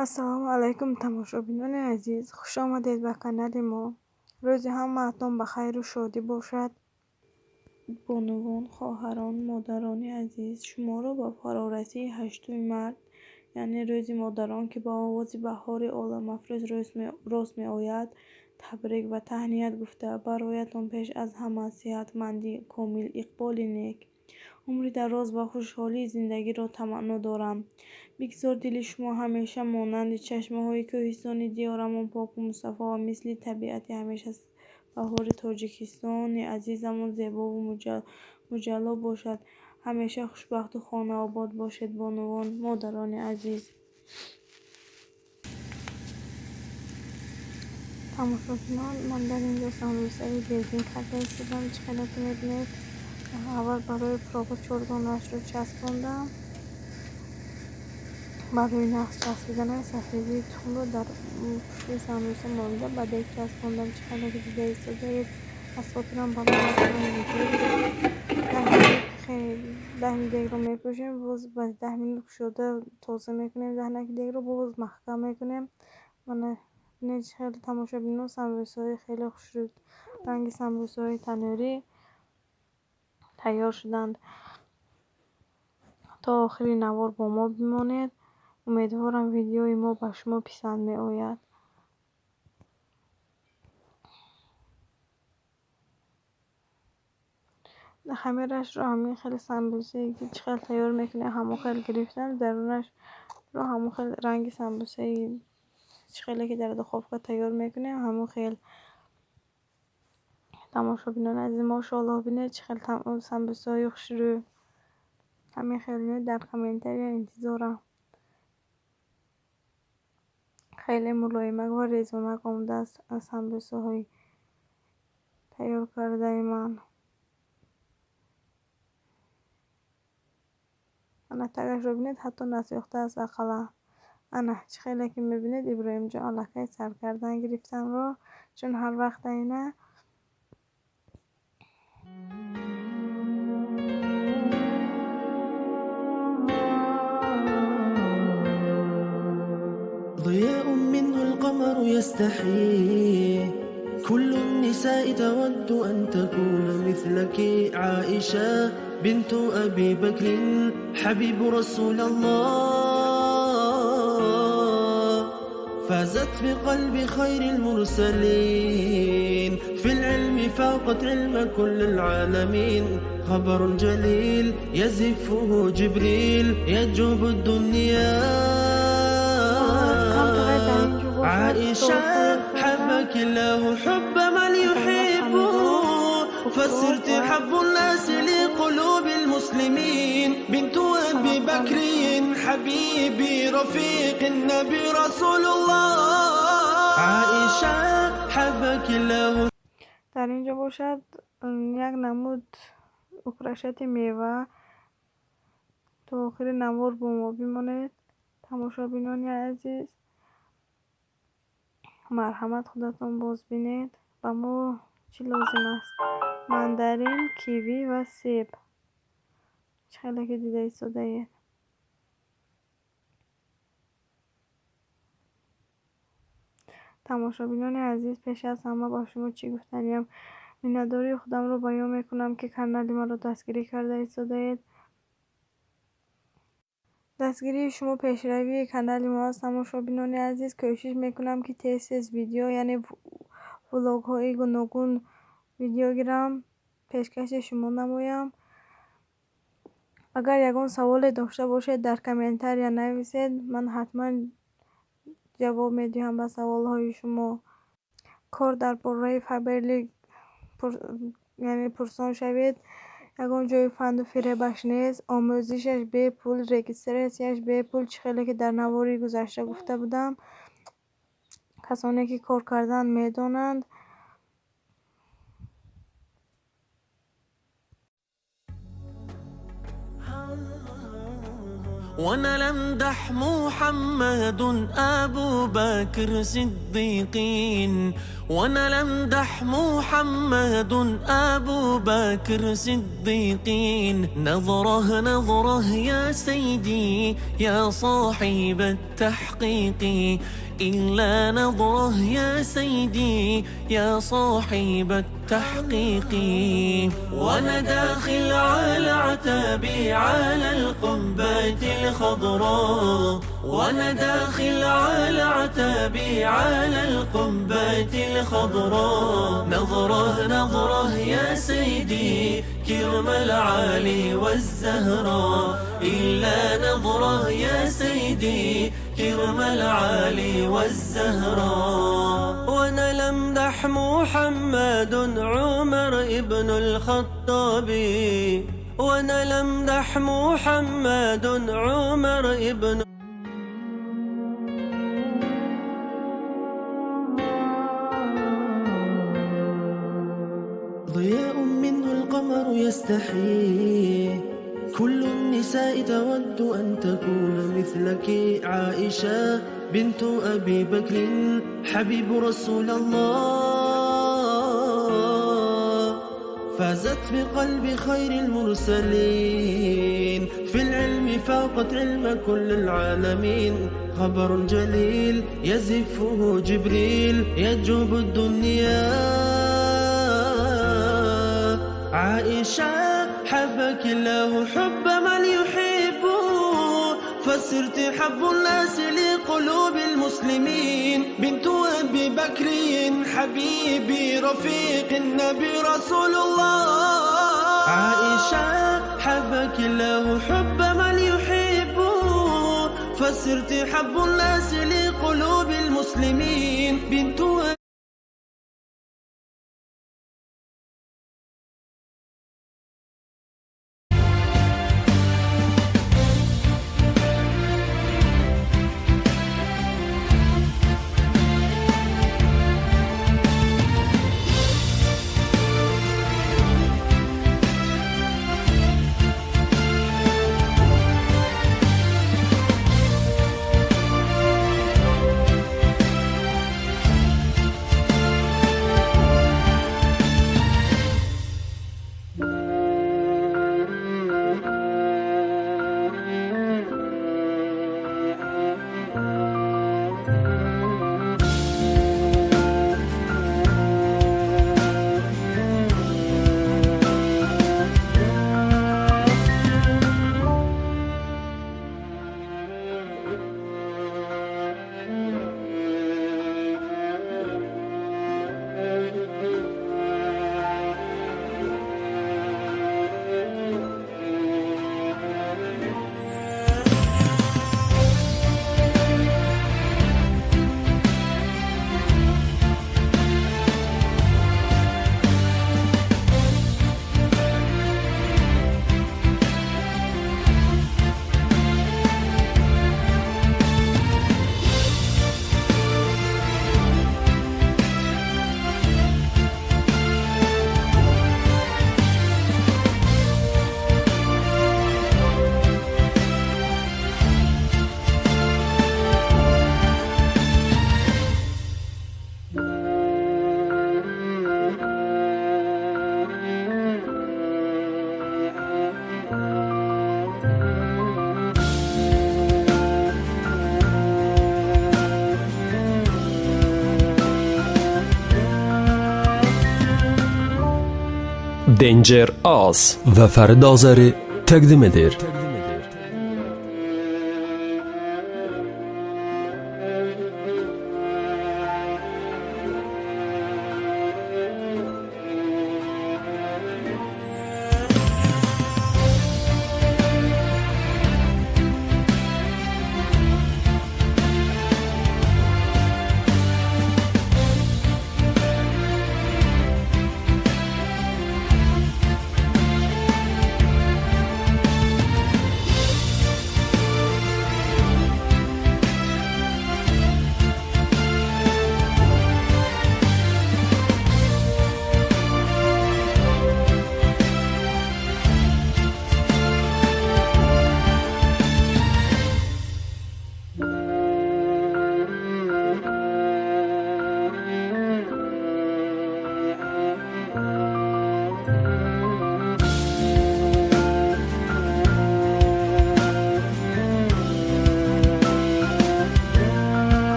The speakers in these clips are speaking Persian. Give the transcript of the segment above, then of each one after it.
السلام علیکم تماشابینان عزیز، خوش آمدید به کانال ما. روز همه‌تان بخیر و شادی باشد. بانوان، خواهران، مادران عزیز، شما را با فرارسی 8 مارس یعنی روز مادران که با آغاز بهار عالم افروز راست می آید تبریک و تهنیت گفته برایتان پیش از همه صحتمندی کامل، اقبال نیک، عمری دراز و خوشحالی زندگی را تمنا دارم. بگذار دل شما همیشه مانند چشمه های کوهستانی دیارمان پاک و مصفا و مثل طبیعت همیشه بهار تاجیکستان عزیزمان زیبا و مجلا باشد. همیشه خوشبخت و خانه آباد باشد بانوان، مادران عزیز. تماشاچیان، من در اینجا سمبوسه بیرگین کرده ایستادم. چقدر که میبینید اول برای پراغ چرگانش رو چسباندم. برای نقش چسبیدن سفیدی تون رو در پشت سمبوسه مانده بعد یک چسباندم. چقدر که دیده ایستاده از خاطرم برای خیلی 10 دیگ رو میپوشیم باز بعد 10 minut شده توسعه میکنیم 10 دیگ رو باز محکم میکنیم. من خیلی تماشا بینو سمبوسه های خیلی خوش شد. رنگ سمبوسه های تنوری تیار شدند. تا آخری نوار با ما بمانید. امیدوارم ویدیوی ما به شما پسند می آید. خمیرش رو همین خیلی سمبوسه که چخیل تیار میکنه همون خیلی گرفتم. درونش رو همون خیلی رنگ سمبوسه چخیلی که در دخوافکه تیار میکنه همون خیلی تماشا بینان از ماشاءالله بینه چخیل سمبوسه های خوش رو همین خیلی در کامنتری انتظارم. خیلی ملایمک و ریزونک آمده است از سمبوسه های تیار کرده من تگش رو بینید حتی نسیخته است اقلا. خیلی که میبینید ابراهیم جان لکه سر کردن گرفتن رو چون هر وقت اینه ضياء منه القمر يستحي كل النساء تود أن تكون مثلك عائشة بنت أبي بكر حبيب رسول الله فازت بقلب خير المرسلين في العلم فاقت علم كل العالمين خبر جليل يزفه جبريل يجوب الدنيا عائشة حبك الله حب من يحبه فصرت حب الناس لقلوب المسلمين بنت أبي بكر حبيبي رفيق النبي رسول الله عائشة حبك الله. در اینجا باشد یک نمود اکرشت میوه تا آخر نوار با ما بمانید تماشابینان عزیز. مرحمت خودتون باز بینید. با ما چی لازم است؟ مندرین، کیوی و سیب. خیلی که دیده ایستاده اید. تماشابینان عزیز پیش از همه با شما چی گفتنیم مینداری خودم رو بیان میکنم که کانال ما رو دستگیری کرده ایستاده اید. دستگیری شما پیشروی کانال ما است. تماشابینان عزیز کوشش میکنم که تیز ویدیو یعنی ولاگ های گوناگون ویدیو گیرم پیشکش شما نمایم. اگر یگان سوال داشته باشید در کامنتر یا نویسید من حتما جواب میدهم به سوال های شما. کار در باره فایبرلیک یعنی پرسان شوید. یگان جای فند و فریبش نیست. آموزشش به پول، رجیستراسیونش به پول. خیلی که در نواری گذشته گفته بودم کسانی که کار کردن میدونند. وانا لمدح محمد ابو بكر صديقين، وانا لمدح محمد ابو بكر صديقين. نظره نظره يا سيدي يا صاحب التحقيق، إلا نظره يا سيدي يا صاحب التحقيق. وانا داخل على عتابي على القبة الخضراء، وانا داخل على عتابي على القبة الخضراء. نظره نظره يا سيدي كرم العالي والزهراء، إلا نظره يا سيدي كرم العالي والزهراء. وانا لمدح محمد عمر ابن الخطاب، وانا لمدح محمد عمر ابن ضياء منه القمر يستحي، كل النساء تود أن تكون مثلك. عائشة بنت أبي بكر حبيب رسول الله، فازت بقلب خير المرسلين، في العلم فاقت علم كل العالمين. خبر جليل يزفه جبريل يجوب الدنيا. عائشة حبك الله حب من يحب، فصرت حب الناس لقلوب المسلمين. بنت أبي بكر حبيبي رفيق النبي رسول الله. عائشة حبك الله حب من يحب، فصرت حب الناس لقلوب المسلمين. بنت Danger Az ve Ferid Azeri təqdim edir.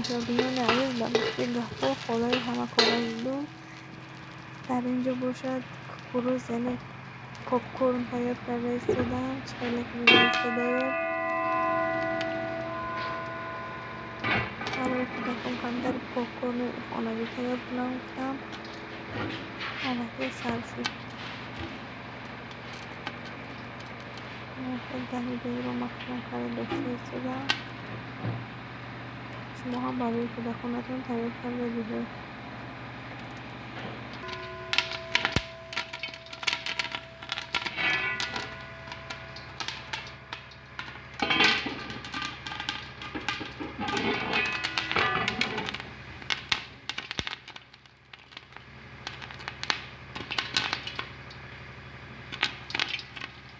تماشابینان عزیز به وقتی گهگاه خدای همه کار از دو در اینجا باشد کوکوروز یعنی پاپکورن تیار کرده ایستادم. چقدر که دیگه ایستاده برای کودکم کمتر پاپکورن خانگی تیار کنم گفتم الکی سر شد. دهی دیگه رو مخصوصا کرده داشته ایستادم. شما هم برای کودکانتون تیار کرده دیگه.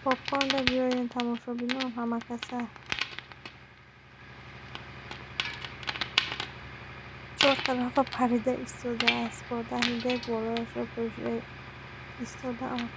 پاپکورن ده بیاین تماشابینان همه کسه. 4 طرف پریده ایستاده است با دهی دیگ بالایش را پوشیده ایستاده ام.